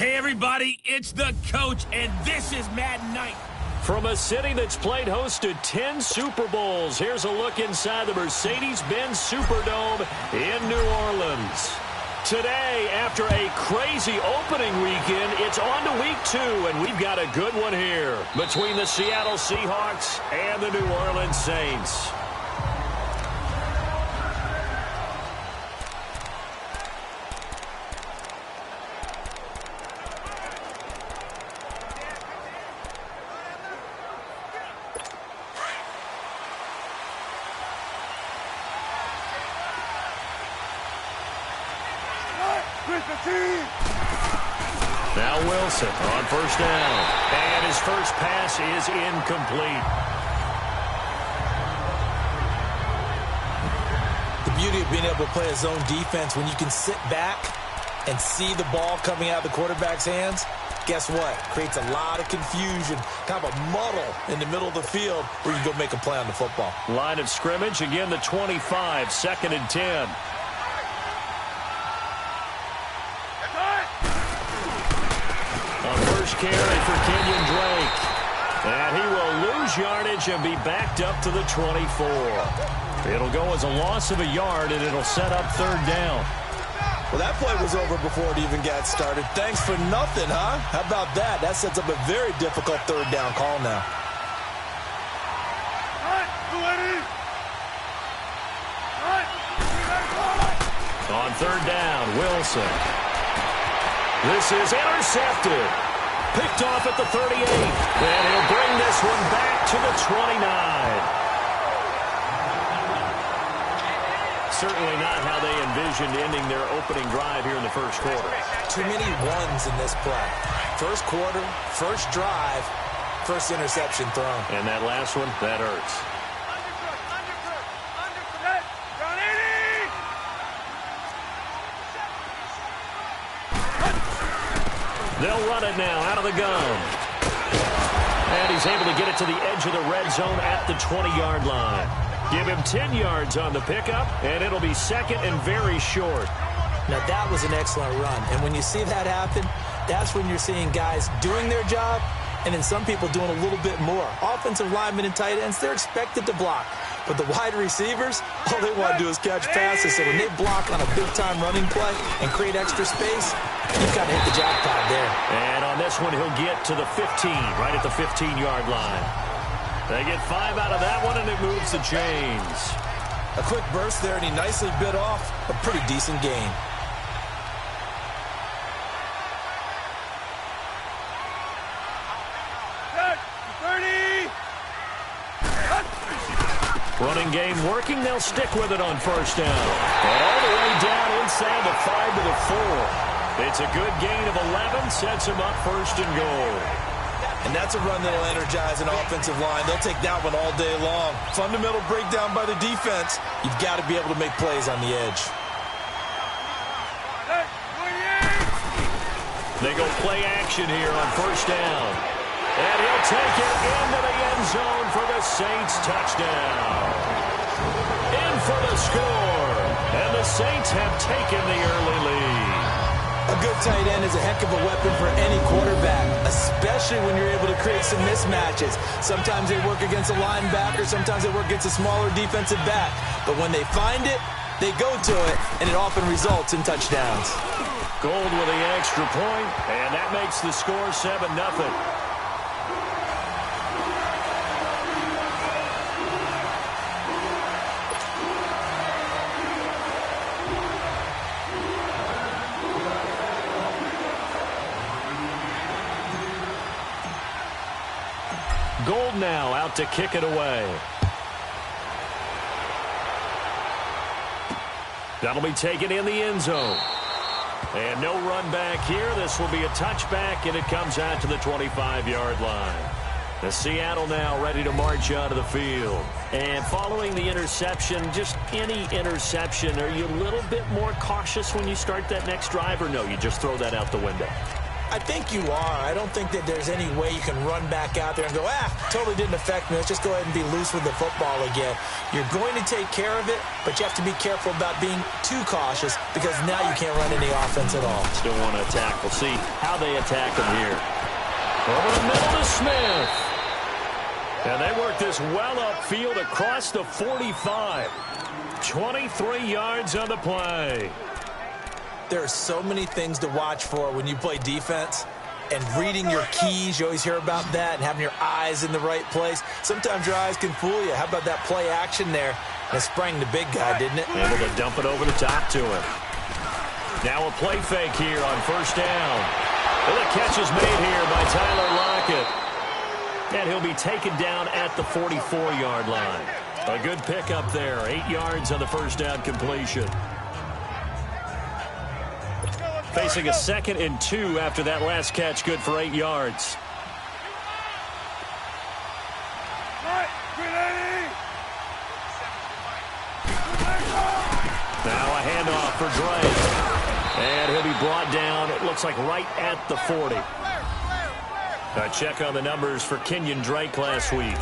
Hey, everybody, it's the coach, and this is Madden Night. From a city that's played host to 10 Super Bowls, here's a look inside the Mercedes-Benz Superdome in New Orleans. Today, after a crazy opening weekend, it's on to week 2, and we've got a good one here between the Seattle Seahawks and the New Orleans Saints. Now Wilson on first down. And his first pass is incomplete. The beauty of being able to play a zone defense when you can sit back and see the ball coming out of the quarterback's hands, guess what? Creates a lot of confusion, kind of a muddle in the middle of the field where you can go make a play on the football. Line of scrimmage, again the 25, 2nd and 10. Carry for Kenyon Drake. And he will lose yardage and be backed up to the 24. It'll go as a loss of a yard, and it'll set up 3rd down. Well, that play was over before it even got started. Thanks for nothing, huh? How about that? That sets up a very difficult 3rd down call now. On 3rd down, Wilson. This is intercepted. Picked off at the 38. And he'll bring this one back to the 29. Certainly not how they envisioned ending their opening drive here in the first quarter. Too many ones in this play. First quarter, first drive, first interception thrown. And that last one, that hurts. They'll run it now out of the gun. And he's able to get it to the edge of the red zone at the 20-yard line. Give him 10 yards on the pickup, and it'll be 2nd and very short. Now, that was an excellent run. And when you see that happen, that's when you're seeing guys doing their job and then some people doing a little bit more. Offensive linemen and tight ends, they're expected to block. But the wide receivers, all they want to do is catch passes. So when they block on a big-time running play and create extra space, you've got to hit the jackpot there. And on this one, he'll get to the 15, right at the 15-yard line. They get 5 out of that one, and it moves the chains. A quick burst there, and he nicely bit off a pretty decent gain. Running game working. They'll stick with it on first down. And all the way down inside the 5 to the 4. It's a good gain of 11. Sets him up 1st and goal. And that's a run that'll energize an offensive line. They'll take that one all day long. Fundamental breakdown by the defense. You've got to be able to make plays on the edge. They go play action here on first down. And he'll take it into the end zone for the Saints touchdown. In for the score. And the Saints have taken the early lead. A good tight end is a heck of a weapon for any quarterback, especially when you're able to create some mismatches. Sometimes they work against a linebacker, sometimes they work against a smaller defensive back. But when they find it, they go to it, and it often results in touchdowns. Gold with the extra point, and that makes the score 7-0. Gold now out to kick it away. That'll be taken in the end zone. And no run back here. This will be a touchback, and it comes out to the 25-yard line. The Seattle now ready to march onto the field. And following the interception, just any interception, are you a little bit more cautious when you start that next drive, or no, you just throw that out the window? I think you are. I don't think that there's any way you can run back out there and go, totally didn't affect me. Let's just go ahead and be loose with the football again. You're going to take care of it, but you have to be careful about being too cautious because now you can't run any offense at all. Still want to attack. We'll see how they attack him here. Over the middle to Smith. And they work this well upfield across the 45. 23 yards on the play. There are so many things to watch for when you play defense. And reading your keys, you always hear about that, and having your eyes in the right place. Sometimes your eyes can fool you. How about that play action there? And it sprang the big guy, didn't it? Able to dump it over the top to him. Now a play fake here on first down. Well, the catch is made here by Tyler Lockett. And he'll be taken down at the 44-yard line. A good pickup there. 8 yards on the first down completion. Facing a 2nd and 2 after that last catch, good for 8 yards. Now a handoff for Drake. And he'll be brought down, it looks like right at the 40. A check on the numbers for Kenyon Drake last week.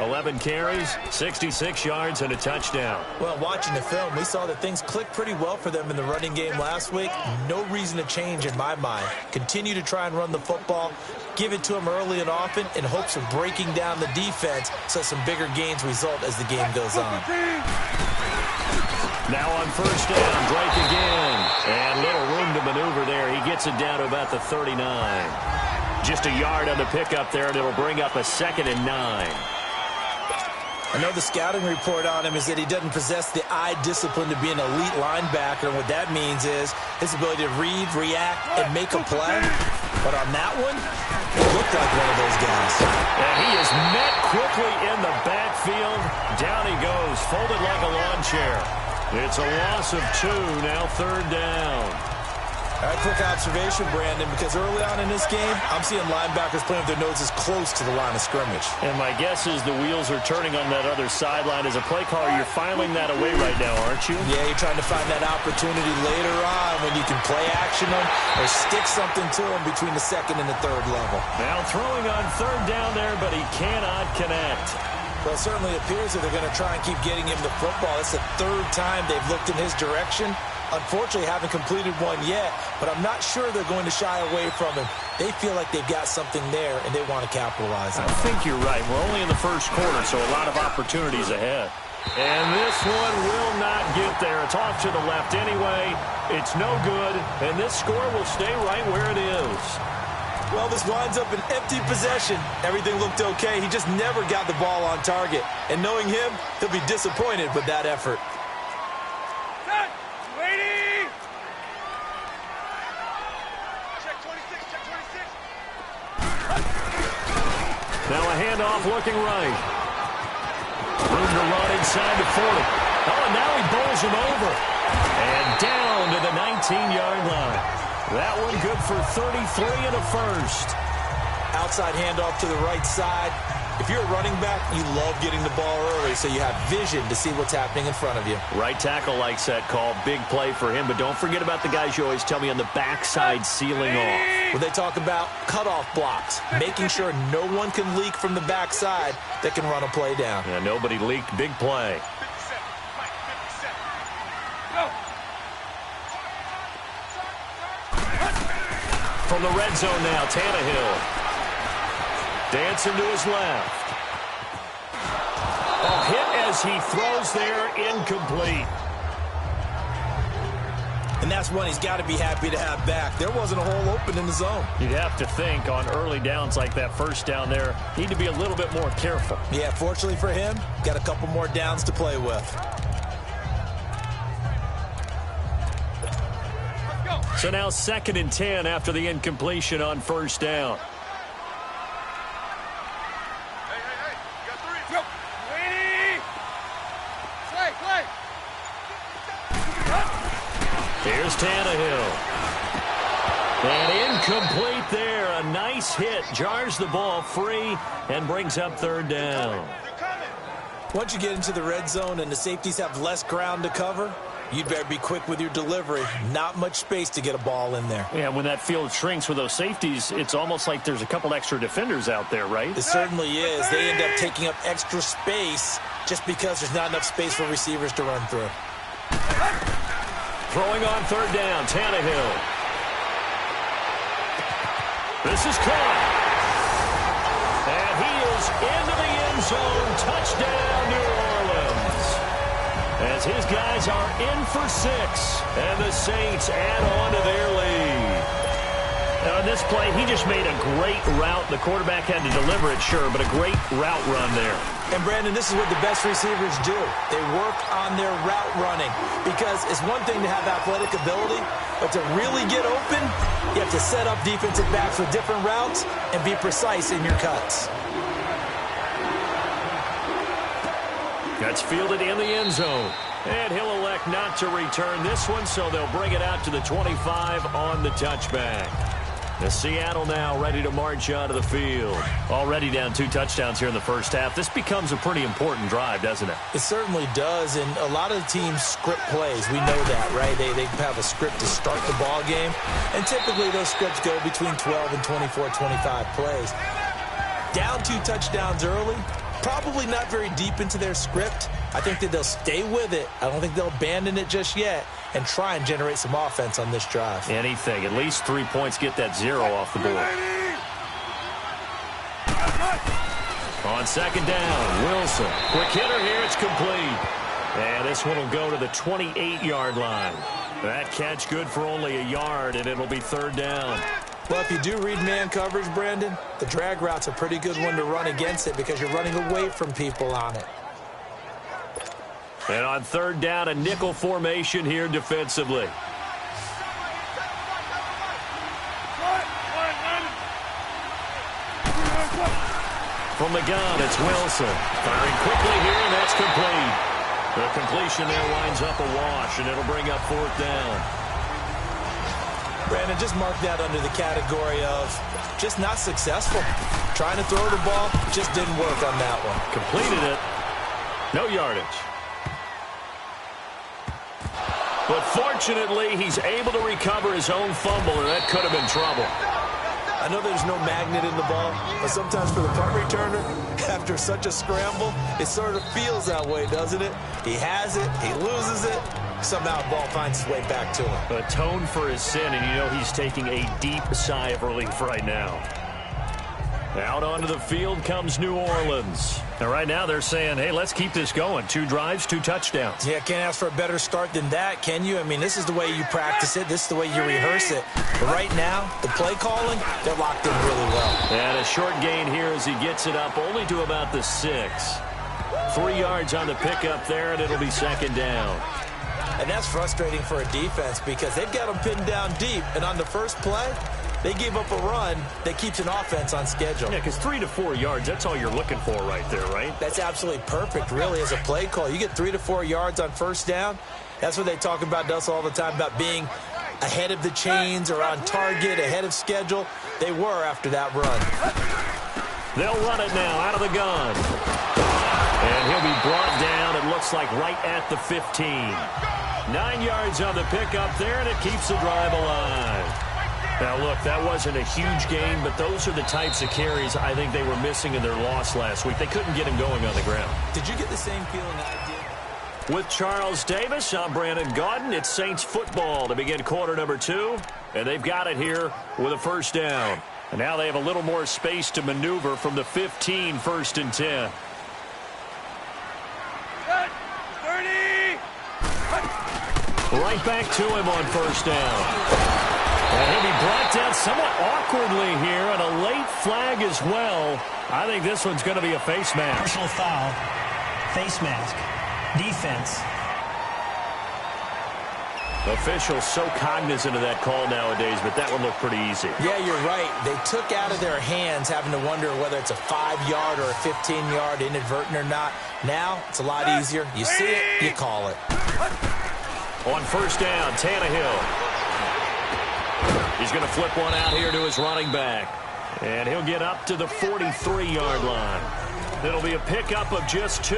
11 carries, 66 yards, and a touchdown. Well, watching the film, we saw that things clicked pretty well for them in the running game last week. No reason to change in my mind. Continue to try and run the football, give it to them early and often in hopes of breaking down the defense so some bigger gains result as the game goes on. Now on first down, Drake again. And little room to maneuver there. He gets it down to about the 39. Just a yard on the pickup there, and it'll bring up a 2nd and 9. I know the scouting report on him is that he doesn't possess the eye discipline to be an elite linebacker. And what that means is his ability to read, react, and make a play. But on that one, he looked like one of those guys. And he is met quickly in the backfield. Down he goes, folded like a lawn chair. It's a loss of 2, now 3rd down. All right, quick observation, Brandon, because early on in this game, I'm seeing linebackers playing with their noses close to the line of scrimmage. And my guess is the wheels are turning on that other sideline. As a play caller, you're filing that away right now, aren't you? Yeah, you're trying to find that opportunity later on when you can play action them or stick something to them between the 2nd and the 3rd level. Now throwing on 3rd down there, but he cannot connect. Well, it certainly appears that they're going to try and keep getting him the football. It's the 3rd time they've looked in his direction. Unfortunately, haven't completed one yet, but I'm not sure they're going to shy away from him. They feel like they've got something there, and they want to capitalize on it. I think you're right. We're only in the first quarter, so a lot of opportunities ahead. And this one will not get there. It's off to the left anyway. It's no good, and this score will stay right where it is. Well, this winds up an empty possession. Everything looked okay. He just never got the ball on target. And knowing him, he'll be disappointed with that effort. Now a handoff looking right. Room to run inside the 40. Oh, and now he bowls him over. And down to the 19-yard line. That one good for 33 and a first. Outside handoff to the right side. If you're a running back, you love getting the ball early so you have vision to see what's happening in front of you. Right tackle likes that call. Big play for him. But don't forget about the guys you always tell me on the backside sealing off. When they talk about cutoff blocks, making sure no one can leak from the backside that can run a play down. Yeah, nobody leaked. Big play. From the red zone now, Tannehill. Dancing to his left. A hit as he throws there, incomplete. And that's one he's got to be happy to have back. There wasn't a hole open in the zone. You'd have to think on early downs like that first down there, need to be a little bit more careful. Yeah, fortunately for him, got a couple more downs to play with. So now 2nd and 10 after the incompletion on first down. Here's Tannehill. And incomplete there. A nice hit. Jars the ball free and brings up 3rd down. Once you get into the red zone and the safeties have less ground to cover, You'd better be quick with your delivery. Not much space to get a ball in there. Yeah, when that field shrinks with those safeties, it's almost like there's a couple extra defenders out there, right? It certainly is. They end up taking up extra space just because there's not enough space for receivers to run through. Throwing on third down, Tannehill. This is caught. And he is into the end zone. Touchdown, New Orleans. As his guys are in for 6. And the Saints add on to their lead. Now, on this play, he just made a great route. The quarterback had to deliver it, sure, but a great route run there. And, Brandon, this is what the best receivers do. They work on their route running because it's one thing to have athletic ability, but to really get open, you have to set up defensive backs with different routes and be precise in your cuts. That's fielded in the end zone. And he'll elect not to return this one, so they'll bring it out to the 25 on the touchback. The Seattle now ready to march onto the field. Already down 2 touchdowns here in the first half. This becomes a pretty important drive, doesn't it? It certainly does, and a lot of the teams script plays. We know that, right? They have a script to start the ball game, and typically those scripts go between 12 and 24, 25 plays. Down 2 touchdowns early, probably not very deep into their script. I think that they'll stay with it. I don't think they'll abandon it just yet and try and generate some offense on this drive. Anything. At least 3 points, get that 0 off the board. On second down, Wilson. Quick hitter here, it's complete. And this one will go to the 28-yard line. That catch good for only a yard, and it'll be third down. Well, if you do read man coverage, Brandon, the drag route's a pretty good one to run against it because you're running away from people on it. And on third down, a nickel formation here defensively. From the gun, it's Wilson. Firing quickly here, and that's complete. The completion there winds up a wash, and it'll bring up fourth down. Brandon, just mark that under the category of just not successful. Trying to throw the ball, just didn't work on that one. Completed it. No yardage. But fortunately, he's able to recover his own fumble, and that could have been trouble. I know there's no magnet in the ball, but sometimes for the punt returner, after such a scramble, it sort of feels that way, doesn't it? He has it, he loses it, somehow the ball finds its way back to him. Atone for his sin, and you know he's taking a deep sigh of relief right now. Out onto the field comes New Orleans. And right now they're saying, hey, let's keep this going. 2 drives, 2 touchdowns. Yeah, can't ask for a better start than that, can you? I mean, this is the way you practice it. This is the way you rehearse it. But right now, the play calling, they're locked in really well. And a short gain here as he gets it up only to about the 6. 3 yards on the pickup there, and it'll be second down. And that's frustrating for a defense because they've got them pinned down deep. And on the first play, they gave up a run that keeps an offense on schedule. Yeah, because 3 to 4 yards, that's all you're looking for right there, right? That's absolutely perfect, really, as a play call. You get 3 to 4 yards on first down. That's what they talk about, Dust, all the time, about being ahead of the chains or on target, ahead of schedule. They were after that run. They'll run it now out of the gun. And he'll be brought down, it looks like, right at the 15. 9 yards on the pickup there, and it keeps the drive alive. Now, look, that wasn't a huge gain, but those are the types of carries I think they were missing in their loss last week. They couldn't get him going on the ground. Did you get the same feeling I did? With Charles Davis, I'm Brandon Gaudin. It's Saints football to begin quarter number 2, and they've got it here with a first down. And now they have a little more space to maneuver from the 15, 1st and 10. 30! Right back to him on first down. And he'll be brought down somewhat awkwardly here, and a late flag as well. I think this one's going to be a face mask. Personal foul, face mask, defense. Officials so cognizant of that call nowadays, but that one looked pretty easy. Yeah, you're right. They took out of their hands having to wonder whether it's a 5-yard or a 15-yard inadvertent or not. Now, it's a lot easier. You see it, you call it. On first down, Tannehill. He's going to flip one out here to his running back. And he'll get up to the 43-yard line. It'll be a pickup of just 2,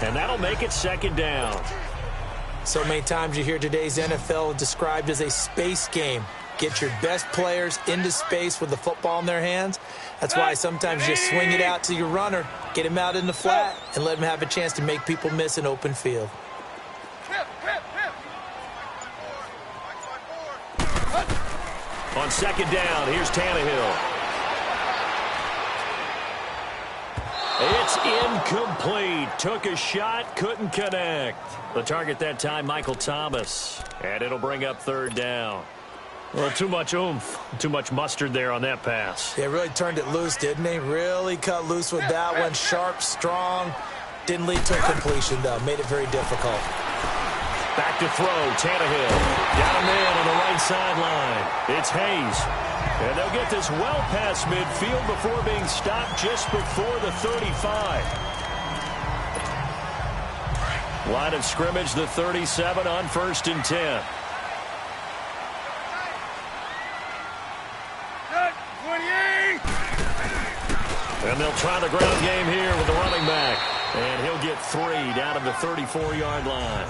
and that'll make it second down. So many times you hear today's NFL described as a space game. Get your best players into space with the football in their hands. That's why sometimes you just swing it out to your runner, get him out in the flat, and let him have a chance to make people miss an open field. On second down, here's Tannehill. It's incomplete. Took a shot, couldn't connect. The target that time, Michael Thomas. And it'll bring up third down. Well, too much oomph, too much mustard there on that pass. They really turned it loose, didn't they? Really cut loose with that one. Sharp, strong. Didn't lead to a completion, though. Made it very difficult. Back to throw, Tannehill. Got a man on the right sideline. It's Hayes. And they'll get this well past midfield before being stopped just before the 35. Line of scrimmage, the 37 on 1st and 10. And they'll try the ground game here with the running back. And he'll get 3 down at the 34-yard line.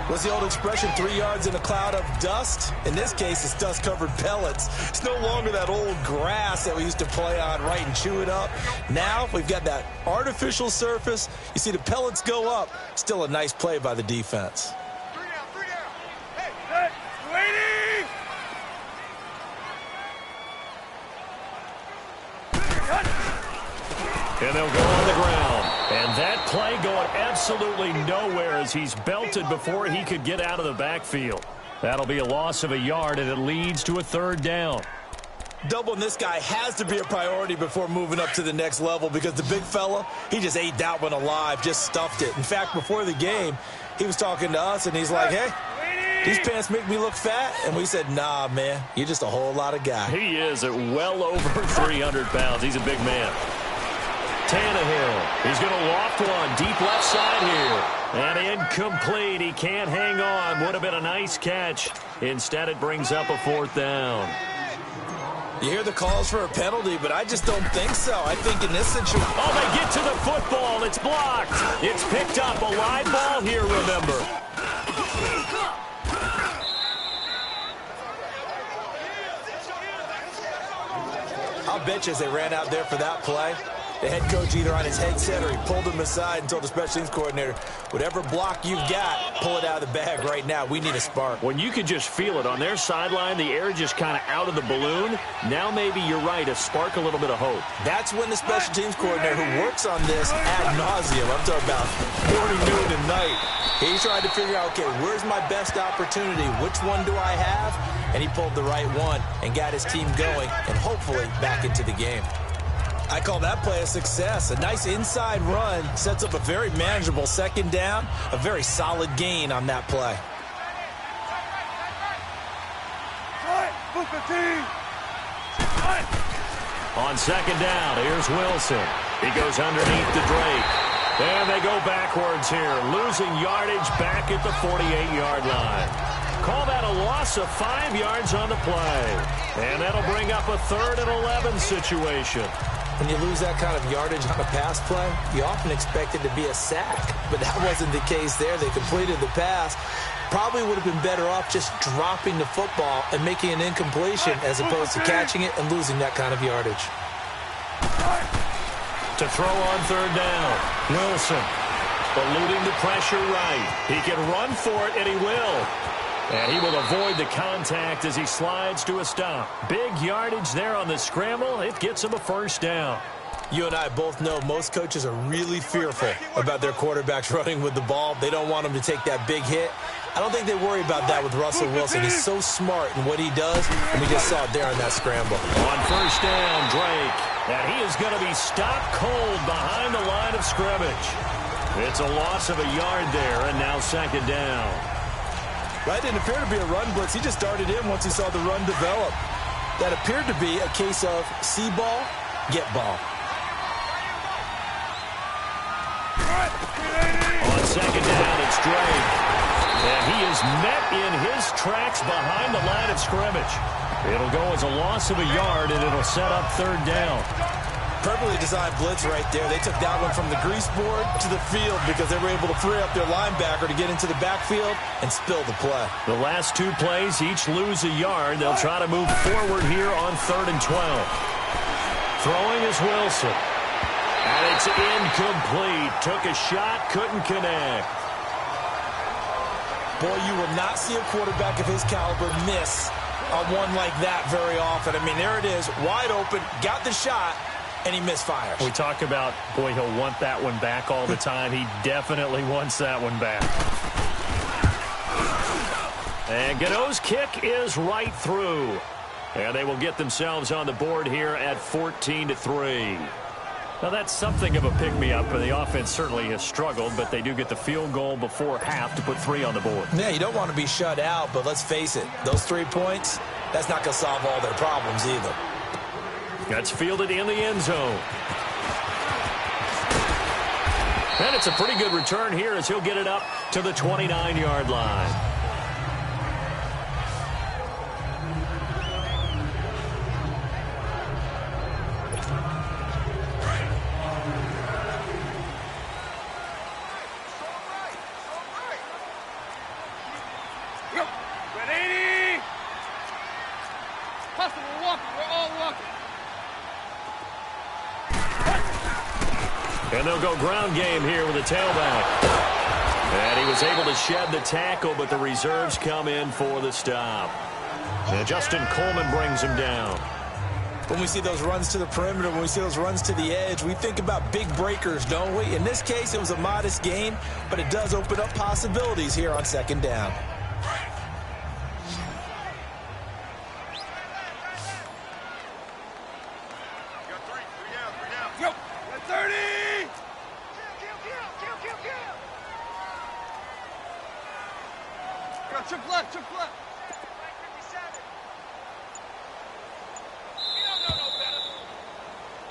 What's the old expression, 3 yards in a cloud of dust? In this case, it's dust-covered pellets. It's no longer that old grass that we used to play on, right, and chew it up. Now, we've got that artificial surface. You see the pellets go up. Still a nice play by the defense. 3 down. Hey, waiting! And they'll go on the ground. And that play going absolutely nowhere as he's belted before he could get out of the backfield. That'll be a loss of a yard, and it leads to a third down. Doubling this guy has to be a priority before moving up to the next level because the big fella, he just ate that one alive, just stuffed it. In fact, before the game, he was talking to us, and he's like, hey, these pants make me look fat. And we said, nah, man, you're just a whole lot of guy. He is at well over 300 pounds. He's a big man. Tannehill, he's going to loft one, deep left side here. And incomplete. He can't hang on. Would have been a nice catch. Instead, it brings up a 4th down. You hear the calls for a penalty, but I just don't think so. I think in this situation... Oh, they get to the football. It's blocked. It's picked up. A live ball here, remember. I'll bet you as they ran out there for that play, the head coach either on his headset or he pulled him aside and told the special teams coordinator, whatever block you've got, pull it out of the bag right now. We need a spark. When you could just feel it on their sideline, the air just kind of out of the balloon. Now maybe you're right, a spark, a little bit of hope. That's when the special teams coordinator who works on this ad nauseum, I'm talking about morning, noon, and night, he's trying to figure out, okay, where's my best opportunity? Which one do I have? And he pulled the right one and got his team going and hopefully back into the game. I call that play a success. A nice inside run sets up a very manageable 2nd down, a very solid gain on that play. On 2nd down, here's Wilson. He goes underneath to Drake. And they go backwards here, losing yardage back at the 48-yard line. Call that a loss of 5 yards on the play. And that'll bring up a 3rd and 11 situation. When you lose that kind of yardage on a pass play, you often expect it to be a sack. But that wasn't the case there. They completed the pass. Probably would have been better off just dropping the football and making an incompletion as opposed to catching it and losing that kind of yardage. To throw on 3rd down, Wilson eluding the pressure right. He can run for it, and he will. And he will avoid the contact as he slides to a stop. Big yardage there on the scramble. It gets him a 1st down. You and I both know most coaches are really fearful about their quarterbacks running with the ball. They don't want them to take that big hit. I don't think they worry about that with Russell Wilson. He's so smart in what he does, and we just saw it there on that scramble. On 1st down, Drake. And he is going to be stopped cold behind the line of scrimmage. It's a loss of a yard there, and now 2nd down. Right, didn't appear to be a run blitz. He just darted in once he saw the run develop. That appeared to be a case of see ball, get ball. On 2nd down, it's Drake. And he is met in his tracks behind the line of scrimmage. It'll go as a loss of a yard, and it'll set up 3rd down. perfectly designed blitz right there. They took that one from the grease board to the field because they were able to free up their linebacker to get into the backfield and spill the play. The last two plays each lose a yard. They'll try to move forward here on 3rd and 12. Throwing is Wilson. And it's incomplete. Took a shot, couldn't connect. Boy, you will not see a quarterback of his caliber miss on one like that very often. I mean, there it is, wide open, got the shot, and he misfires. We talk about, boy, he'll want that one back all the time. He definitely wants that one back. And Gano's kick is right through. And they will get themselves on the board here at 14-3. Now, that's something of a pick-me-up, and the offense certainly has struggled, but they do get the field goal before half to put 3 on the board. Yeah, you don't want to be shut out, but let's face it, those 3 points, that's not going to solve all their problems either. That's fielded in the end zone. And it's a pretty good return here as he'll get it up to the 29-yard line. And they'll go ground game here with a tailback. And he was able to shed the tackle, but the reserves come in for the stop. And Justin Coleman brings him down. When we see those runs to the perimeter, when we see those runs to the edge, we think about big breakers, don't we? In this case, it was a modest gain, but it does open up possibilities here on 2nd down. Triple left.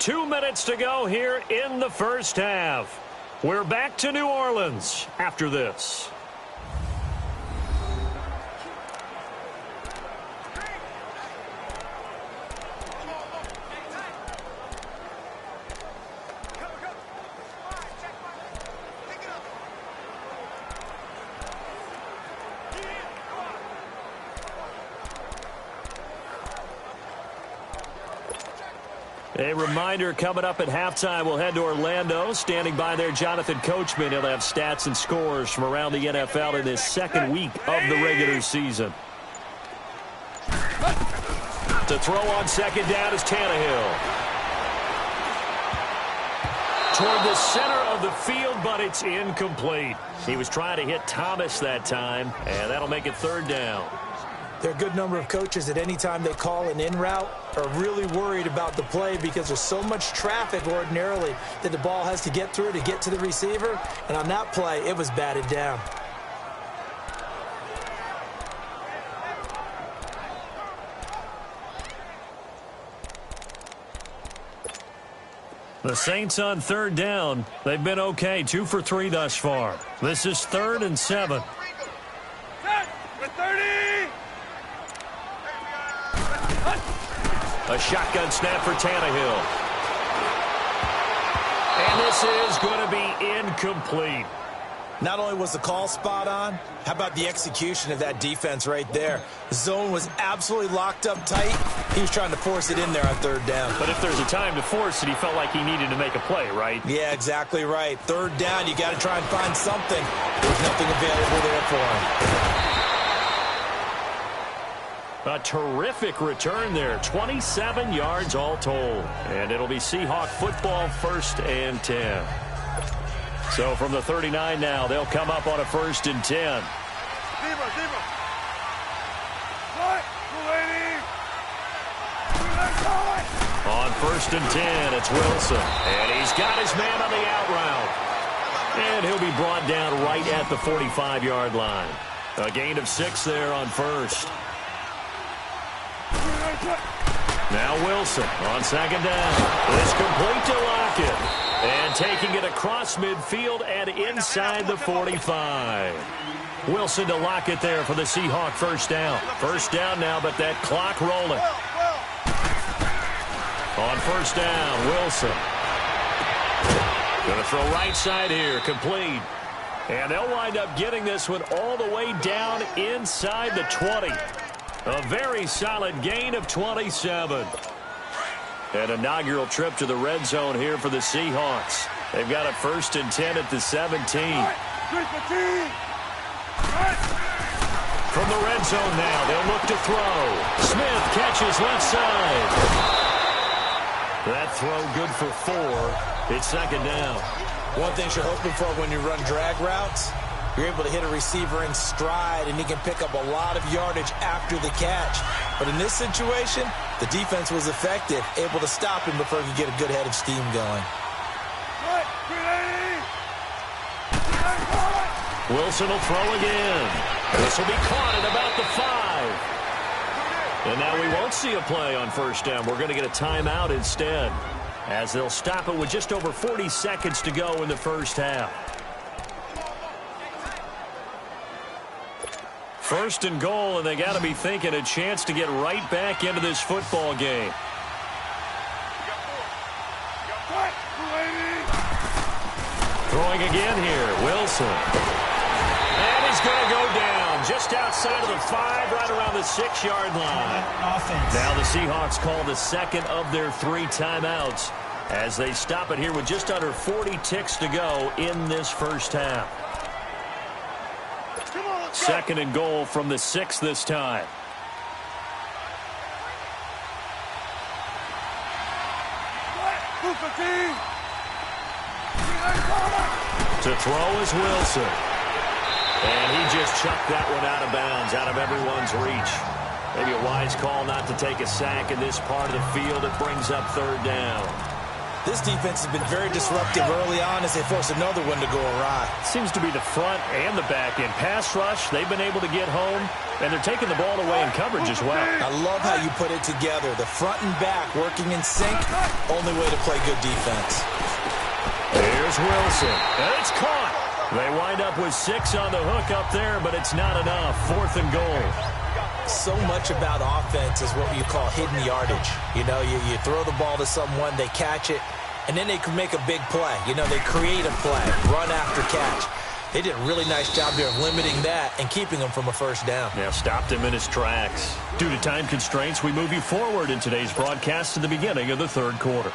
2 minutes to go here in the first half. We're back to New Orleans after this. A reminder coming up at halftime, we'll head to Orlando. Standing by there, Jonathan Coachman. He'll have stats and scores from around the NFL in this 2nd week of the regular season. To throw on 2nd down is Tannehill. Toward the center of the field, but it's incomplete. He was trying to hit Thomas that time, and that'll make it 3rd down. There are a good number of coaches at any time they call an in route are really worried about the play because there's so much traffic ordinarily that the ball has to get through to get to the receiver. And on that play, it was batted down. The Saints on 3rd down. They've been okay, 2 for 3 thus far. This is 3rd and 7. With 30. A shotgun snap for Tannehill. And this is going to be incomplete. Not only was the call spot on, how about the execution of that defense right there? The zone was absolutely locked up tight. He was trying to force it in there on 3rd down. But if there's a time to force it, he felt like he needed to make a play, right? Yeah, exactly right. 3rd down, you got to try and find something. There's nothing available there for him. A terrific return there. 27 yards all told. And it'll be Seahawk football, 1st and 10. So from the 39 now, they'll come up on a 1st and 10. Zebra. On 1st and 10, it's Wilson. And he's got his man on the out route. And he'll be brought down right at the 45-yard line. A gain of 6 there on 1st. Now Wilson on 2nd down. It's complete to Lockett. And taking it across midfield and inside the 45. Wilson to Lockett there for the Seahawk 1st down. 1st down now, but that clock rolling. On first down, Wilson. Going to throw right side here, complete. And they'll wind up getting this one all the way down inside the 20. A very solid gain of 27. An inaugural trip to the red zone here for the Seahawks. They've got a 1st and 10 at the 17. From the red zone now, they'll look to throw. Smith catches left side. That throw good for 4. It's 2nd down. One thing you're hoping for when you run drag routes, you're able to hit a receiver in stride, and he can pick up a lot of yardage after the catch. But in this situation, the defense was effective, able to stop him before he could get a good head of steam going. Wilson will throw again. This will be caught at about the 5. And now we won't see a play on first down. We're going to get a timeout instead, as they'll stop it with just over 40 seconds to go in the first half. 1st and goal, and they got to be thinking a chance to get right back into this football game. Throwing again here, Wilson. And he's going to go down just outside of the 5, right around the 6-yard line. Offense. Now the Seahawks call the 2nd of their 3 timeouts as they stop it here with just under 40 ticks to go in this first half. 2nd and goal from the 6 this time. To throw is Wilson. And he just chucked that one out of bounds, out of everyone's reach. Maybe a wise call not to take a sack in this part of the field. It brings up 3rd down. This defense has been very disruptive early on as they force another one to go awry. Seems to be the front and the back end. Pass rush, they've been able to get home, and they're taking the ball away in coverage as well. I love how you put it together. The front and back working in sync, only way to play good defense. Here's Wilson, and it's caught. They wind up with 6 on the hook up there, but it's not enough. 4th and goal. So much about offense is what you call hidden yardage. You know, you throw the ball to someone, they catch it, and then they can make a big play. You know, they create a play, run after catch. They did a really nice job there of limiting that and keeping him from a first down. Yeah, stopped him in his tracks. Due to time constraints, we move you forward in today's broadcast to the beginning of the 3rd quarter.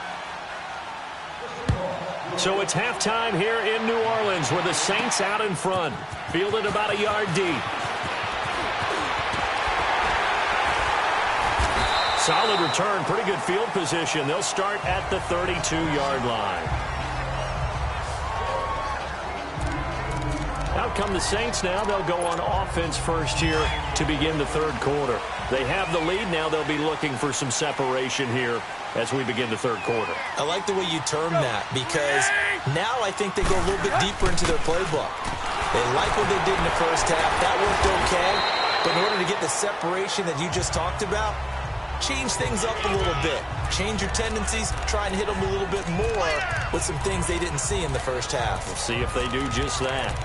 So it's halftime here in New Orleans with the Saints out in front, fielded about a yard deep. Solid return, pretty good field position. They'll start at the 32-yard line. Out come the Saints now. They'll go on offense first here to begin the 3rd quarter. They have the lead now. They'll be looking for some separation here as we begin the 3rd quarter. I like the way you term that, because now I think they go a little bit deeper into their playbook. They like what they did in the first half. That worked okay. But in order to get the separation that you just talked about, change things up a little bit. Change your tendencies, try and hit them a little bit more with some things they didn't see in the first half. We'll see if they do just that.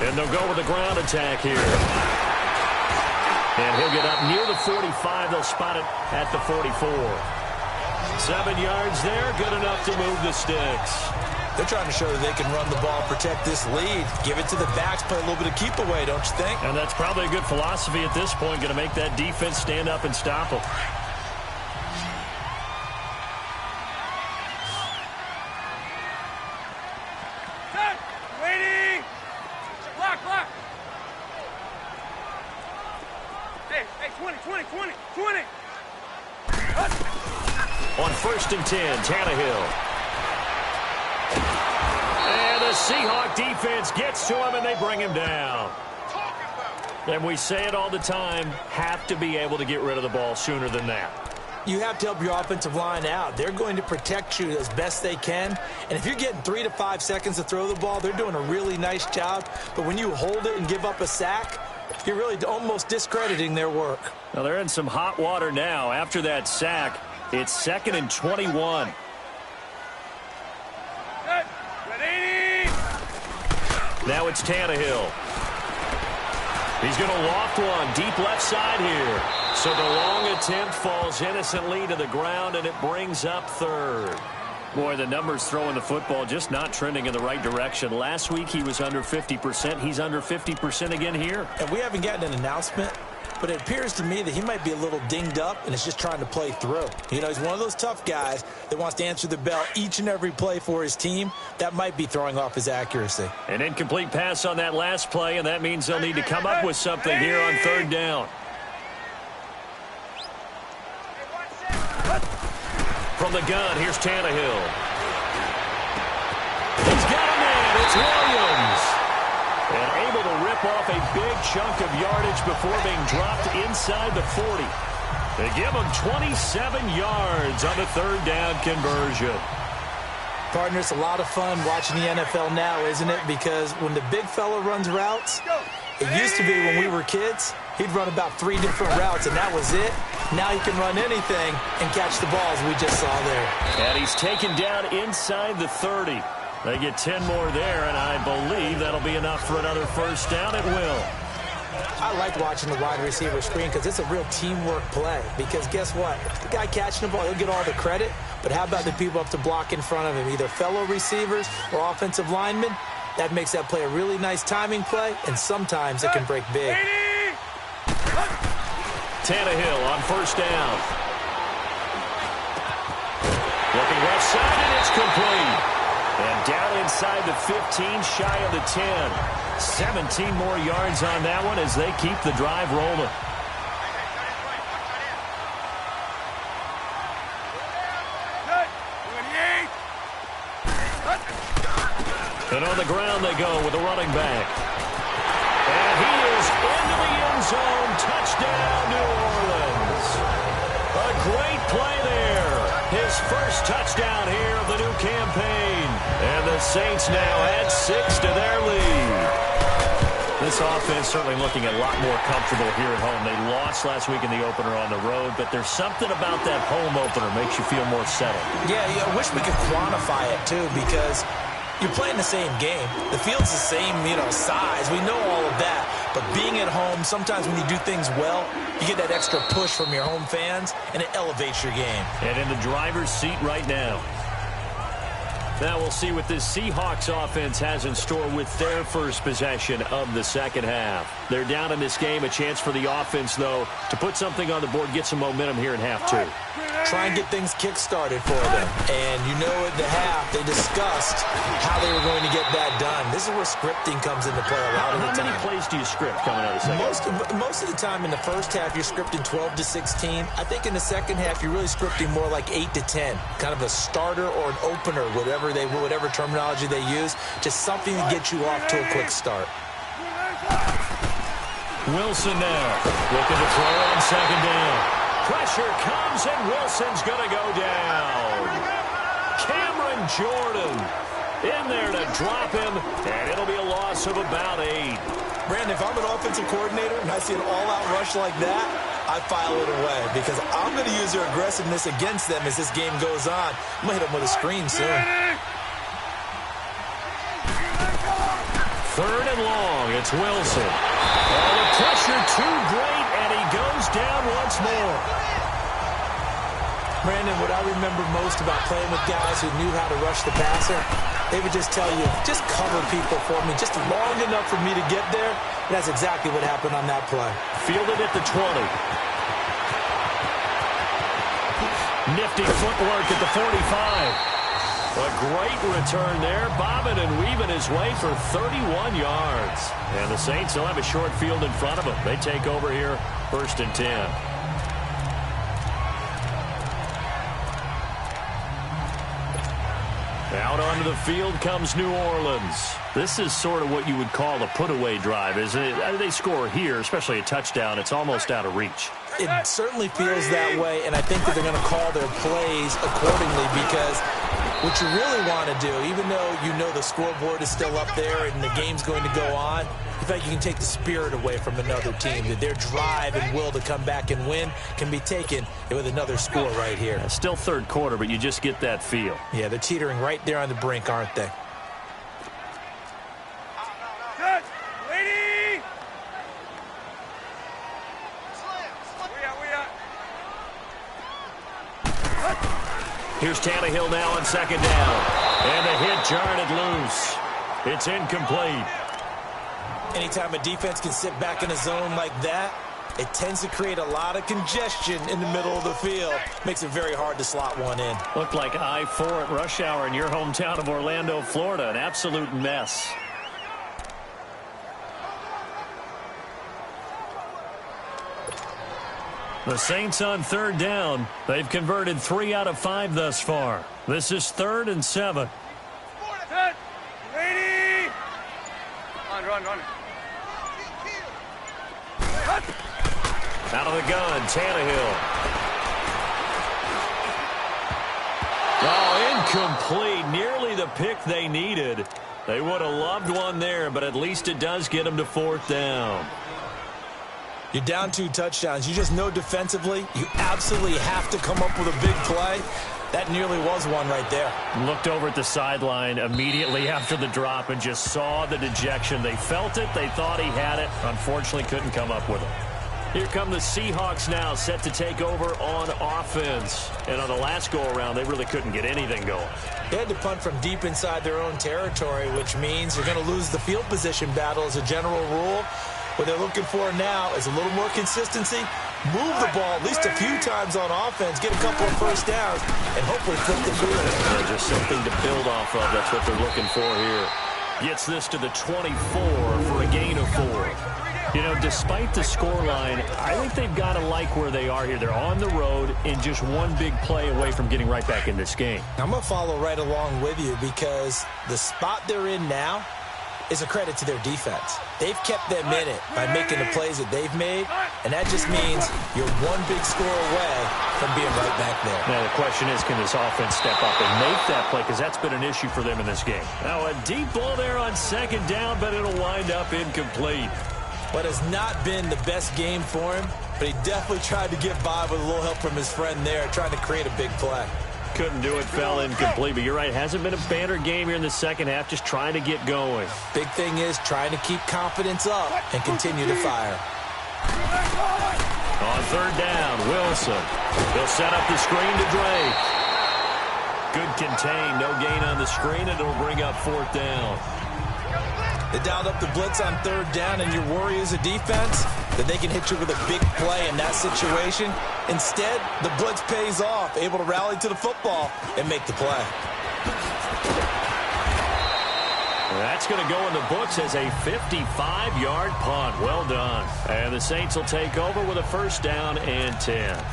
And they'll go with the ground attack here. And he'll get up near the 45. They'll spot it at the 44. 7 yards there, good enough to move the sticks. They're trying to show that they can run the ball, protect this lead, give it to the backs, play a little bit of keep away, don't you think? And that's probably a good philosophy at this point, going to make that defense stand up and stop them. On 1st and 10, Tannehill. And the Seahawk defense gets to him, and they bring him down. And we say it all the time, have to be able to get rid of the ball sooner than that. You have to help your offensive line out. They're going to protect you as best they can. And if you're getting 3 to 5 seconds to throw the ball, they're doing a really nice job. But when you hold it and give up a sack, You're really almost discrediting their work. Well, they're in some hot water now. After that sack, it's 2nd and 21. Ready? Now it's Tannehill. He's going to loft one deep left side here. So the long attempt falls innocently to the ground, and it brings up 3rd. Boy, the numbers throwing the football just not trending in the right direction. Last week he was under 50%. He's under 50% again here. And we haven't gotten an announcement, but it appears to me that he might be a little dinged up and is just trying to play through. You know, he's one of those tough guys that wants to answer the bell each and every play for his team. That might be throwing off his accuracy. An incomplete pass on that last play, and that means they'll need to come up with something here on 3rd down. From the gun, here's Tannehill. He's got a man. It's Williams. And able to rip off a big chunk of yardage before being dropped inside the 40. They give him 27 yards on the 3rd down conversion. Partner, it's a lot of fun watching the NFL now, isn't it? Because when the big fella runs routes, it used to be when we were kids, he'd run about 3 different routes, and that was it. Now he can run anything and catch the balls we just saw there. And he's taken down inside the 30. They get 10 more there, and I believe that'll be enough for another 1st down. It will. I like watching the wide receiver screen because it's a real teamwork play. Because guess what? The guy catching the ball, he'll get all the credit. But how about the people up to block in front of him, either fellow receivers or offensive linemen? That makes that play a really nice timing play, and sometimes it can break big. Tannehill on 1st down. Looking left side, and it's complete. And down inside the 15, shy of the 10. 17 more yards on that one as they keep the drive rolling. And on the ground they go with the running back. And he is into the end zone. Touchdown, New Orleans. A great play there. His first touchdown here of the new campaign. And the Saints now add 6 to their lead. This offense certainly looking a lot more comfortable here at home. They lost last week in the opener on the road, but there's something about that home opener makes you feel more settled. Yeah, I wish we could quantify it, too, because you're playing the same game. The field's the same, size. We know all of that. But being at home, sometimes when you do things well, you get that extra push from your home fans, and it elevates your game. And in the driver's seat right now. Now we'll see what this Seahawks offense has in store with their first possession of the 2nd half. They're down in this game. A chance for the offense, though, to put something on the board, get some momentum here in half 2. Try and get things kick-started for them. And at the half, they discussed how they were going to get that done. This is where scripting comes into play a lot of the time. How many plays do you script coming out of the second half? Most of the time in the first half, you're scripting 12 to 16. I think in the second half, you're really scripting more like 8 to 10. Kind of a starter or an opener, whatever terminology they use. Just something to get you off to a quick start. Wilson now looking to throw on 2nd down. Pressure comes, and Wilson's going to go down. Cameron Jordan in there to drop him, and it'll be a loss of about 8. Brandon, if I'm an offensive coordinator and I see an all-out rush like that, I file it away because I'm going to use their aggressiveness against them as this game goes on. I'm going to hit them with a screen soon. 3rd and long. It's Wilson. Oh, the pressure too great, and he goes down once more. Brandon, what I remember most about playing with guys who knew how to rush the passer, they would just tell you, just cover people for me, just long enough for me to get there. And that's exactly what happened on that play. Fielded at the 20. Nifty footwork at the 45. A great return there, bobbing and weaving his way for 31 yards. And the Saints will have a short field in front of them. They take over here, 1st and 10. Out onto the field comes New Orleans. This is sort of what you would call a put-away drive, isn't it? They score here, especially a touchdown. It's almost out of reach. It certainly feels that way, and I think that they're going to call their plays accordingly because what you really want to do, even though you know the scoreboard is still up there and the game's going to go on, the fact you can take the spirit away from another team, that their drive and will to come back and win can be taken with another score right here. Yeah, still third quarter, but you just get that feel. Yeah, they're teetering right there on the brink, aren't they? Good. Waiting. We are. Here's Tannehill now on second down. And the hit jarred it loose. It's incomplete. Anytime a defense can sit back in a zone like that, it tends to create a lot of congestion in the middle of the field. Makes it very hard to slot one in. Looked like I-4 at rush hour in your hometown of Orlando, Florida. An absolute mess. The Saints on third down. They've converted 3 out of 5 thus far. This is 3rd and 7. Good. Waiting. Run. Out of the gun, Tannehill. Oh, incomplete. Nearly the pick they needed. They would have loved one there, but at least it does get them to 4th down. You're down 2 touchdowns. You just know defensively you absolutely have to come up with a big play. That nearly was one right there. Looked over at the sideline immediately after the drop and just saw the dejection. They felt it. They thought he had it. Unfortunately, couldn't come up with it. Here come the Seahawks now, set to take over on offense. And on the last go-around, they really couldn't get anything going. They had to punt from deep inside their own territory, which means you're going to lose the field position battle as a general rule. What they're looking for now is a little more consistency, move the ball at least a few times on offense, get a couple of first downs, and hopefully flip the field. Yeah, just something to build off of. That's what they're looking for here. Gets this to the 24 for a gain of 4. You know, despite the scoreline, I think they've got to like where they are here. They're on the road and just one big play away from getting right back in this game. I'm going to follow right along with you because the spot they're in now is a credit to their defense. They've kept them in it by making the plays that they've made, and that just means you're one big score away from being right back there. Now, the question is, can this offense step up and make that play? Because that's been an issue for them in this game. Now, a deep ball there on second down, but it'll wind up incomplete. What has not been the best game for him, but he definitely tried to get by with a little help from his friend there, trying to create a big play. Couldn't do it, fell incomplete. But you're right, hasn't been a banner game here in the second half, just trying to get going. Big thing is trying to keep confidence up and continue to fire. On third down, Wilson. They'll set up the screen to Drake. Good contain, no gain on the screen, and it'll bring up 4th down. They dialed up the blitz on third down, and your worry as a defense that they can hit you with a big play in that situation. Instead, the blitz pays off, able to rally to the football and make the play. That's going to go in the books as a 55-yard punt. Well done. And the Saints will take over with a 1st down and 10.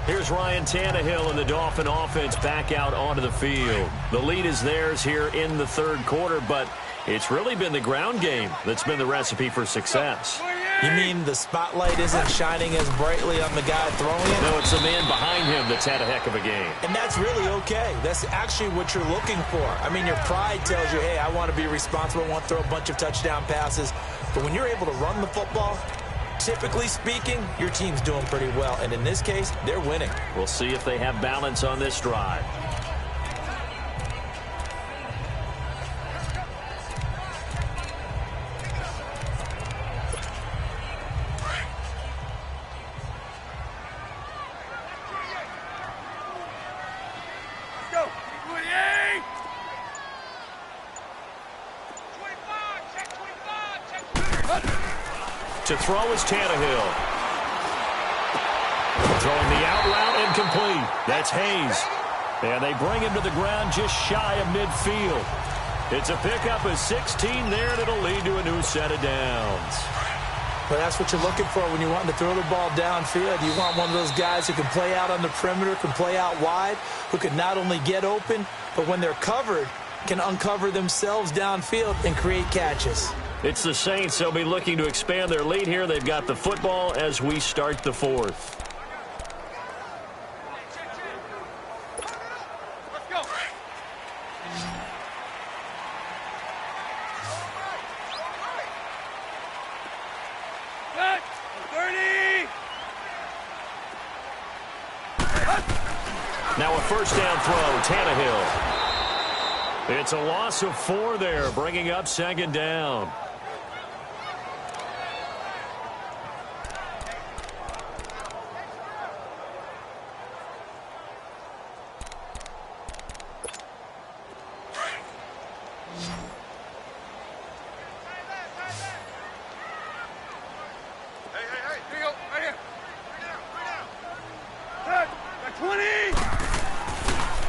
Here's Ryan Tannehill and the Dolphin offense back out onto the field. The lead is theirs here in the 3rd quarter, but it's really been the ground game that's been the recipe for success. You mean the spotlight isn't shining as brightly on the guy throwing it? No, it's the man behind him that's had a heck of a game. And that's really okay. That's actually what you're looking for. I mean, your pride tells you, hey, I want to be responsible, I want to throw a bunch of touchdown passes. But when you're able to run the football, typically speaking, your team's doing pretty well. And in this case, they're winning. We'll see if they have balance on this drive. To throw is Tannehill. Throwing the out route incomplete. That's Hayes. And they bring him to the ground just shy of midfield. It's a pickup of 16 there, and it'll lead to a new set of downs. But that's what you're looking for when you want to throw the ball downfield. You want one of those guys who can play out on the perimeter, can play out wide, who can not only get open, but when they're covered, can uncover themselves downfield and create catches. It's the Saints. They'll be looking to expand their lead here. They've got the football as we start the 4th. first down throw, Tannehill. It's a loss of 4 there, bringing up second down.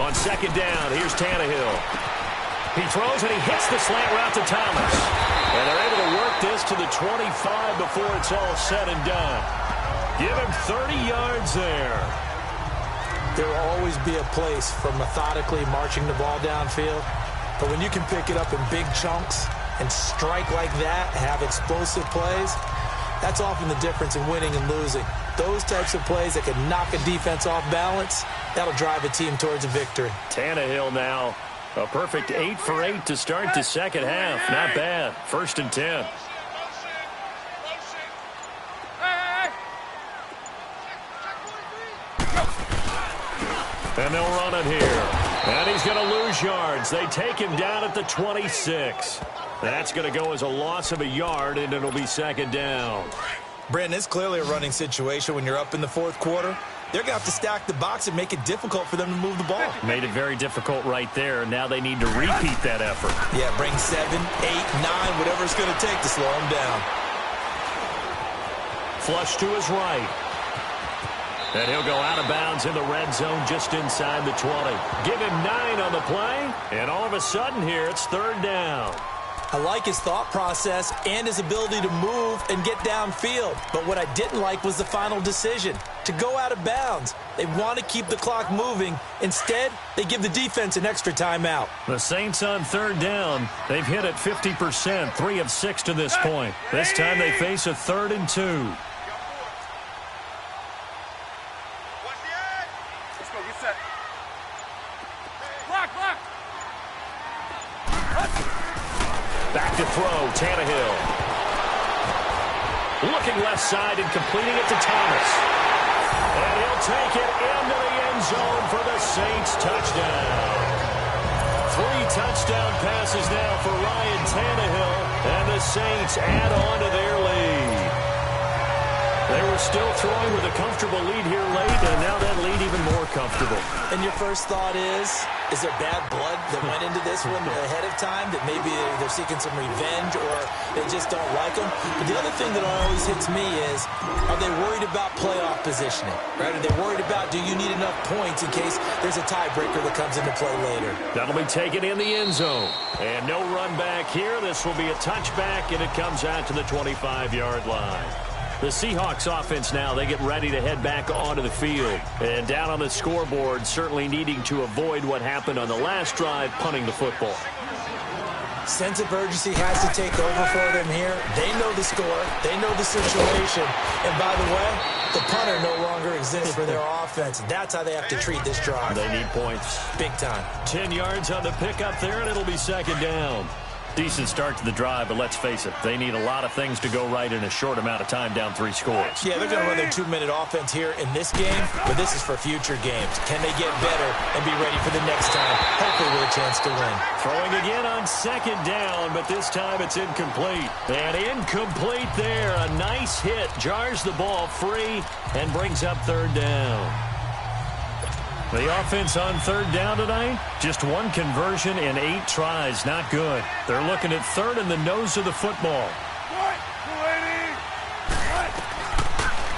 On second down, here's Tannehill. He throws and he hits the slant route to Thomas. And they're able to work this to the 25 before it's all said and done. Give him 30 yards there. There will always be a place for methodically marching the ball downfield. But when you can pick it up in big chunks and strike like that, have explosive plays, that's often the difference in winning and losing. Those types of plays that can knock a defense off balance, that'll drive a team towards a victory. Tannehill now, a perfect 8 for 8 to start the second half. Not bad. 1st and 10. And they'll run it here. And he's going to lose yards. They take him down at the 26. That's going to go as a loss of a yard, and it'll be second down. Brandon, it's clearly a running situation when you're up in the 4th quarter. They're going to have to stack the box and make it difficult for them to move the ball. Made it very difficult right there. Now they need to repeat that effort. Yeah, bring 7, 8, 9, whatever it's going to take to slow them down. Flush to his right. And he'll go out of bounds in the red zone just inside the 20. Give him 9 on the play, and all of a sudden here it's 3rd down. I like his thought process and his ability to move and get downfield. But what I didn't like was the final decision, to go out of bounds. They want to keep the clock moving. Instead, they give the defense an extra timeout. The Saints on 3rd down. They've hit it 50%, 3 of 6 to this point. This time they face a 3rd and 2. Let's go, get set. Block. Back to throw, Tannehill. Looking left side and completing it to Thomas. And he'll take it into the end zone for the Saints touchdown. 3 touchdown passes now for Ryan Tannehill, and the Saints add on to their lead. They were still throwing with a comfortable lead here late, and now that lead even more comfortable. And your first thought is there bad blood that went into this one ahead of time, that maybe they're seeking some revenge or they just don't like them? But the other thing that always hits me is, are they worried about playoff positioning? Right? Are they worried about, do you need enough points in case there's a tiebreaker that comes into play later? That'll be taken in the end zone. And no run back here. This will be a touchback, and it comes out to the 25-yard line. The Seahawks offense now, they get ready to head back onto the field. And down on the scoreboard, certainly needing to avoid what happened on the last drive, punting the football. Sense of urgency has to take over for them here. They know the score. They know the situation. And by the way, the punter no longer exists for their offense. That's how they have to treat this drive. They need points. Big time. 10 yards on the pickup there, and it'll be second down. Decent start to the drive, but let's face it, they need a lot of things to go right in a short amount of time, down 3 scores. Yeah, they're going to run their 2-minute offense here in this game, but this is for future games. Can they get better and be ready for the next time, hopefully with a chance to win? Throwing again on second down, but this time it's incomplete. And incomplete there. A nice hit, jars the ball free, and brings up 3rd down. The offense on 3rd down tonight, just 1 conversion in 8 tries. Not good. They're looking at 3rd in the nose of the football.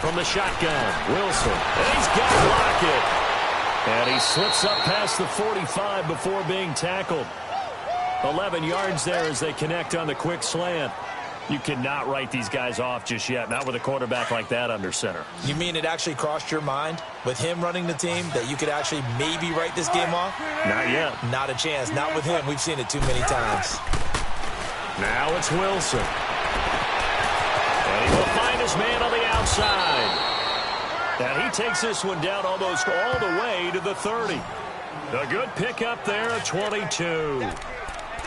From the shotgun, Wilson. And he's got to block it. And he slips up past the 45 before being tackled. 11 yards there as they connect on the quick slant. You cannot write these guys off just yet, not with a quarterback like that under center. You mean it actually crossed your mind with him running the team that you could actually maybe write this game off? Not yet. Not a chance. Not with him. We've seen it too many times. Now it's Wilson. And he will find his man on the outside. And he takes this one down almost all the way to the 30. A good pickup there at 22.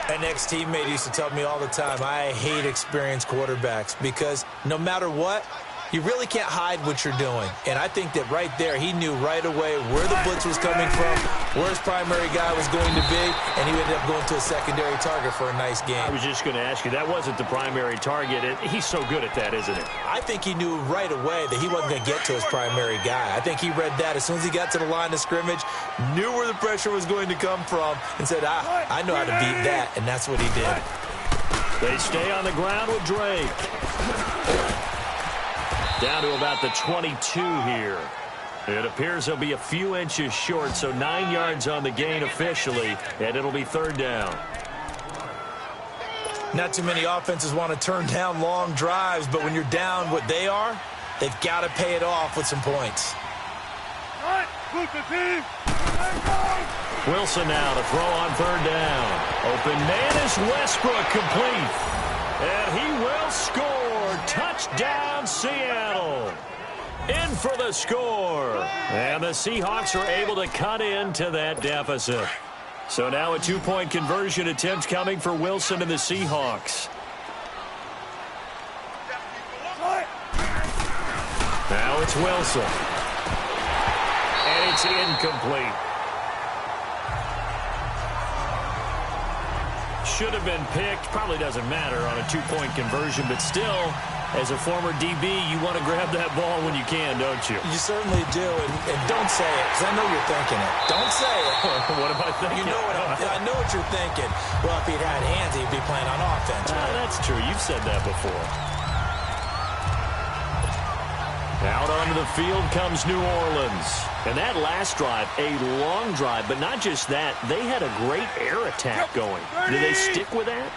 An ex-teammate used to tell me all the time, I hate experienced quarterbacks because no matter what, You really can't hide what you're doing. And I think that right there, he knew right away where the blitz was coming from, where his primary guy was going to be, and he ended up going to a secondary target for a nice game. I was just going to ask you, that wasn't the primary target. He's so good at that, isn't it? I think he knew right away that he wasn't going to get to his primary guy. I think he read that as soon as he got to the line of scrimmage, knew where the pressure was going to come from, and said, I know how to beat that, and that's what he did. They stay on the ground with Drake. Down to about the 22 here. It appears they'll be a few inches short, so 9 yards on the gain officially, and it'll be third down. Not too many offenses want to turn down long drives, but when you're down what they are, they've got to pay it off with some points. Wilson now to throw on third down. Open man is Westbrook, complete. And he will score. Touchdown, Seattle. In for the score. And the Seahawks are able to cut into that deficit. So now a two-point conversion attempt coming for Wilson and the Seahawks. Now it's Wilson. And it's incomplete. Should have been picked. Probably doesn't matter on a two-point conversion, but still, as a former DB, you want to grab that ball when you can, don't you? You certainly do, and don't say it, because I know you're thinking it. Don't say it. What am I thinking? You know I know what you're thinking. Well, if he'd had hands, he'd be playing on offense. Right? That's true. You've said that before. Out onto the field comes New Orleans. And that last drive, a long drive, but not just that. They had a great air attack going. Do they stick with that?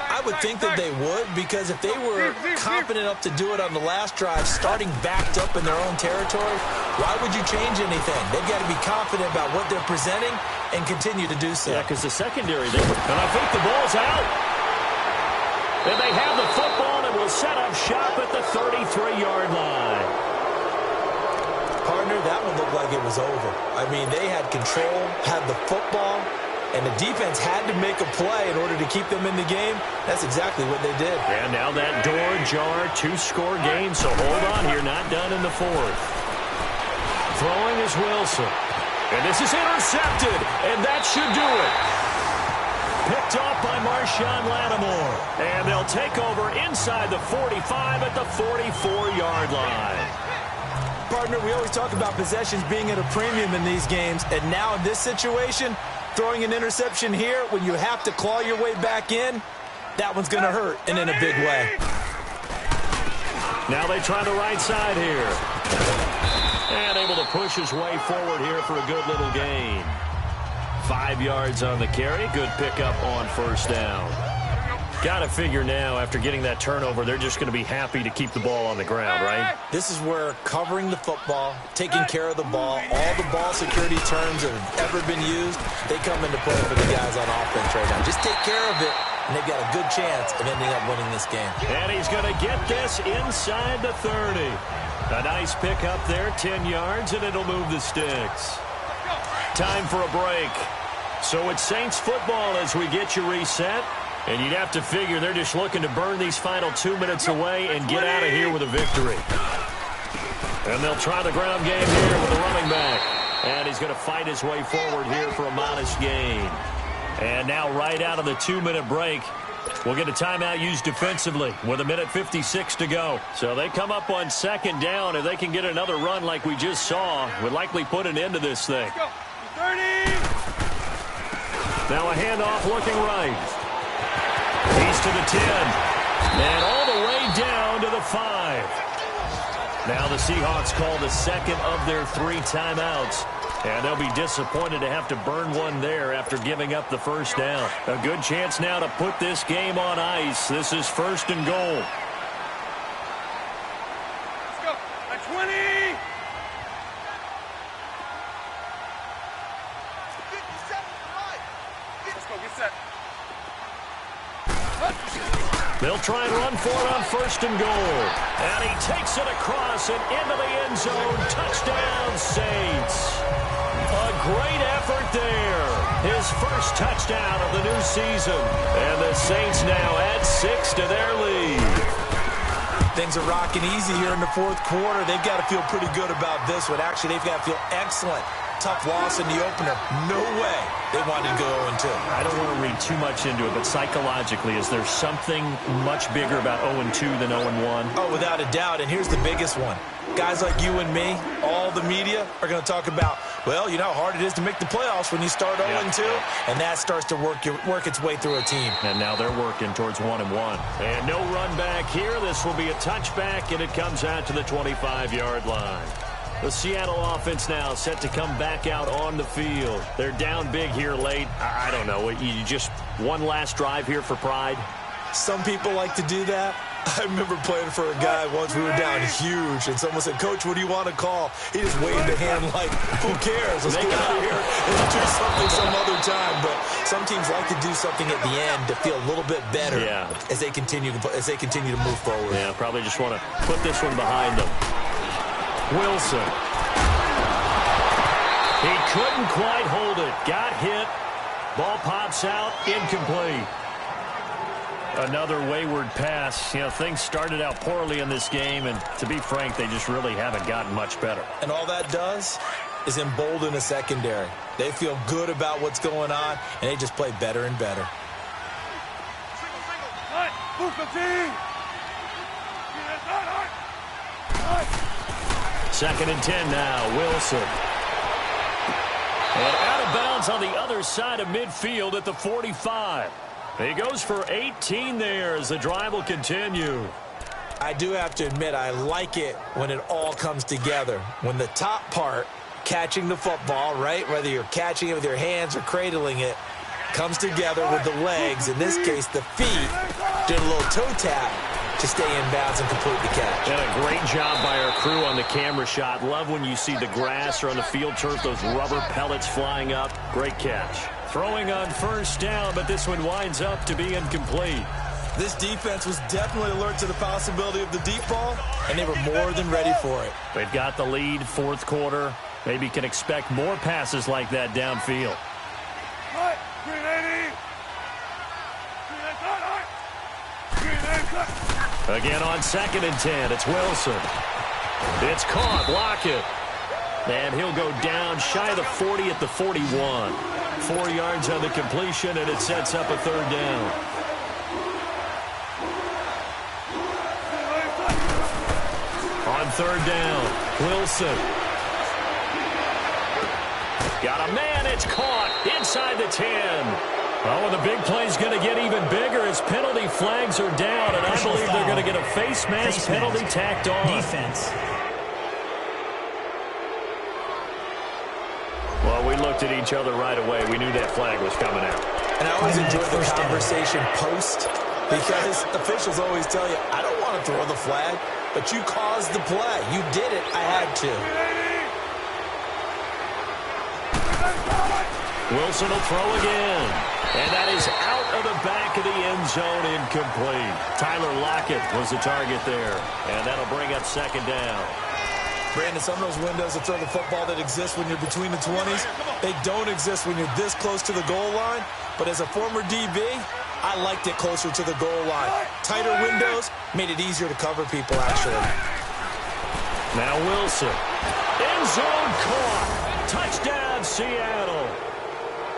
I would think that they would, because if they were confident enough to do it on the last drive, starting backed up in their own territory, why would you change anything? They've got to be confident about what they're presenting and continue to do so. Yeah, because the secondary, and I think the ball's out. And they have the football and will set up shop at the 33-yard line. Partner, that one looked like it was over. I mean, they had control, had the football, and the defense had to make a play in order to keep them in the game. That's exactly what they did. And now that door ajar, two-score game, so hold on here, not done in the fourth. Throwing is Wilson. And this is intercepted, and that should do it. Picked off by Marshawn Lattimore. And they'll take over inside the 45 at the 44-yard line. Partner, we always talk about possessions being at a premium in these games, and now in this situation, throwing an interception here when you have to claw your way back in, that one's going to hurt, and in a big way. Now they try the right side here. And able to push his way forward here for a good little gain. 5 yards on the carry. Good pickup on first down. Got to figure now, after getting that turnover, they're just going to be happy to keep the ball on the ground, right? This is where covering the football, taking care of the ball, all the ball security terms that have ever been used, they come into play for the guys on offense right now. Just take care of it, and they've got a good chance of ending up winning this game. And he's going to get this inside the 30. A nice pickup there, 10 yards, and it'll move the sticks. Time for a break. So it's Saints football as we get you reset. And you'd have to figure they're just looking to burn these final 2 minutes away and get out of here with a victory. And they'll try the ground game here with the running back. And he's going to fight his way forward here for a modest gain. And now right out of the 2-minute break, we'll get a timeout used defensively with 1:56 to go. So they come up on second down. If they can get another run like we just saw, would likely put an end to this thing. 30. Now a handoff looking right. He's to the 10. And all the way down to the 5. Now the Seahawks call the second of their 3 timeouts. And they'll be disappointed to have to burn one there after giving up the first down. A good chance now to put this game on ice. This is first and goal. Let's go. At 20. 57. Let's go. Get set. They'll try and run for it on first and goal. And he takes it across and into the end zone. Touchdown, Saints. A great effort there. His first touchdown of the new season. And the Saints now add 6 to their lead. Things are rocking easy here in the fourth quarter. They've got to feel pretty good about this one. Actually, they've got to feel excellent. Tough loss in the opener. No way they wanted to go 0-2. I don't want to read too much into it, but psychologically, is there something much bigger about 0-2 than 0-1? Oh, without a doubt, and here's the biggest one. Guys like you and me, all the media, are going to talk about, well, you know how hard it is to make the playoffs when you start 0-2, and that starts to work its way through a team. And now they're working towards 1-1. And no run back here. This will be a touchback, and it comes out to the 25-yard line. The Seattle offense now set to come back out on the field. They're down big here late. I don't know. You just one last drive here for pride? Some people like to do that. I remember playing for a guy once. We were down huge, and someone said, "Coach, what do you want to call?" He just waved a hand like, "Who cares? Let's get out of here and do something some other time." But some teams like to do something at the end to feel a little bit better as they continue to move forward. Yeah, probably just want to put this one behind them. Wilson. He couldn't quite hold it. Got hit. Ball pops out. Incomplete. Another wayward pass. You know, things started out poorly in this game, and to be frank, they just really haven't gotten much better. And all that does is embolden the secondary. They feel good about what's going on, and they just play better and better. Second and 10 now. Wilson. And out of bounds on the other side of midfield at the 45. He goes for 18 there as the drive will continue. I do have to admit, I like it when it all comes together. When the top part, catching the football, right, whether you're catching it with your hands or cradling it, comes together with the legs. In this case, the feet, did a little toe tap to stay in bounds and complete the catch. And a great job by our crew on the camera shot. Love when you see the grass or on the field turf, those rubber pellets flying up. Great catch. Throwing on first down, but this one winds up to be incomplete. This defense was definitely alert to the possibility of the deep ball, and they were more than ready for it. They've got the lead, fourth quarter. Maybe can expect more passes like that downfield. Again on second and 10, it's Wilson. It's caught, block it. And he'll go down shy of the 40 at the 41. 4 yards on the completion, and it sets up a third down. On third down, Wilson. Got a man, it's caught inside the 10. Oh, and the big play's going to get even bigger as penalty flags are down, and I believe they're going to get a face mask penalty tacked on. Defense. Well, we looked at each other right away. We knew that flag was coming out. And I always enjoy the conversation post, because officials always tell you, I don't want to throw the flag, but you caused the play. You did it. I had to. Wilson will throw again. And that is out of the back of the end zone, incomplete. Tyler Lockett was the target there. And that'll bring up second down. Brandon, some of those windows to throw the football that exist when you're between the 20s, they don't exist when you're this close to the goal line. But as a former DB, I liked it closer to the goal line. Tighter windows made it easier to cover people, actually. Now Wilson. End zone caught. Touchdown, Seattle.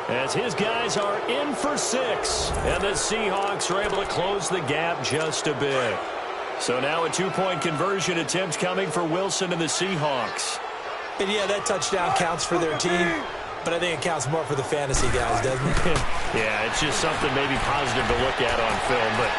As his guys are in for 6. And the Seahawks are able to close the gap just a bit. So now a 2-point conversion attempt coming for Wilson and the Seahawks. And yeah, that touchdown counts for their team, but I think it counts more for the fantasy guys, doesn't it? Yeah, it's just something maybe positive to look at on film, but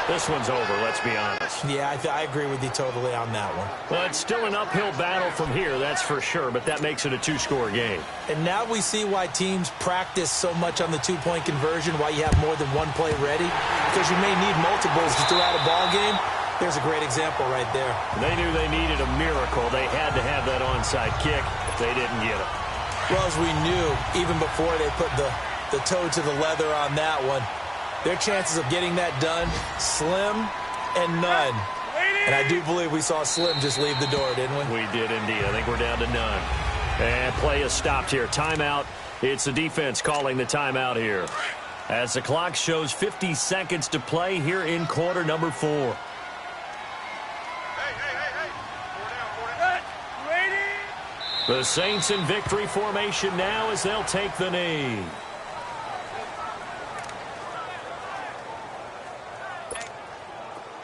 this one's over, let's be honest. Yeah, I agree with you totally on that one. Well, it's still an uphill battle from here, that's for sure, but that makes it a 2-score game. And now we see why teams practice so much on the 2-point conversion, why you have more than one play ready, because you may need multiples to throw out a ball game. There's a great example right there. They knew they needed a miracle. They had to have that onside kick. They didn't get it. Well, as we knew, even before they put the toe to the leather on that one, their chances of getting that done, slim and none. And I do believe we saw Slim just leave the door, didn't we? We did indeed. I think we're down to none. And play is stopped here. Timeout. It's the defense calling the timeout here. As the clock shows 50 seconds to play here in quarter number 4. The Saints in victory formation now as they'll take the knee.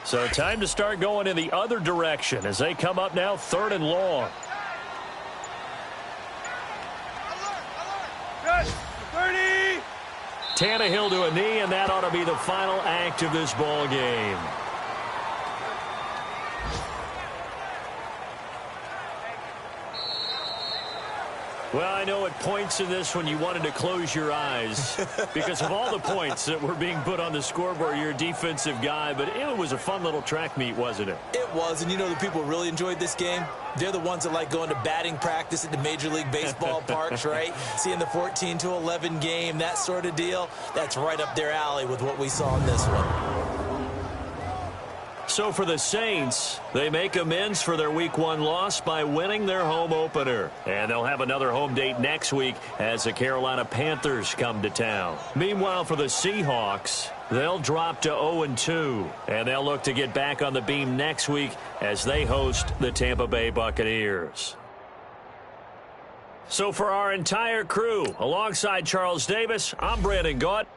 So time to start going in the other direction as they come up now 3rd and long. Good. 30. Tannehill to a knee, and that ought to be the final act of this ball game. Well, I know at points in this when you wanted to close your eyes because of all the points that were being put on the scoreboard. You're a defensive guy, but it was a fun little track meet, wasn't it? It was, and you know the people who really enjoyed this game? They're the ones that like going to batting practice at the Major League Baseball parks, right? Seeing the 14-11 game, that sort of deal. That's right up their alley with what we saw in this one. So for the Saints, they make amends for their Week 1 loss by winning their home opener. And they'll have another home date next week as the Carolina Panthers come to town. Meanwhile, for the Seahawks, they'll drop to 0-2. And they'll look to get back on the beam next week as they host the Tampa Bay Buccaneers. So for our entire crew, alongside Charles Davis, I'm Brandon Gaunt.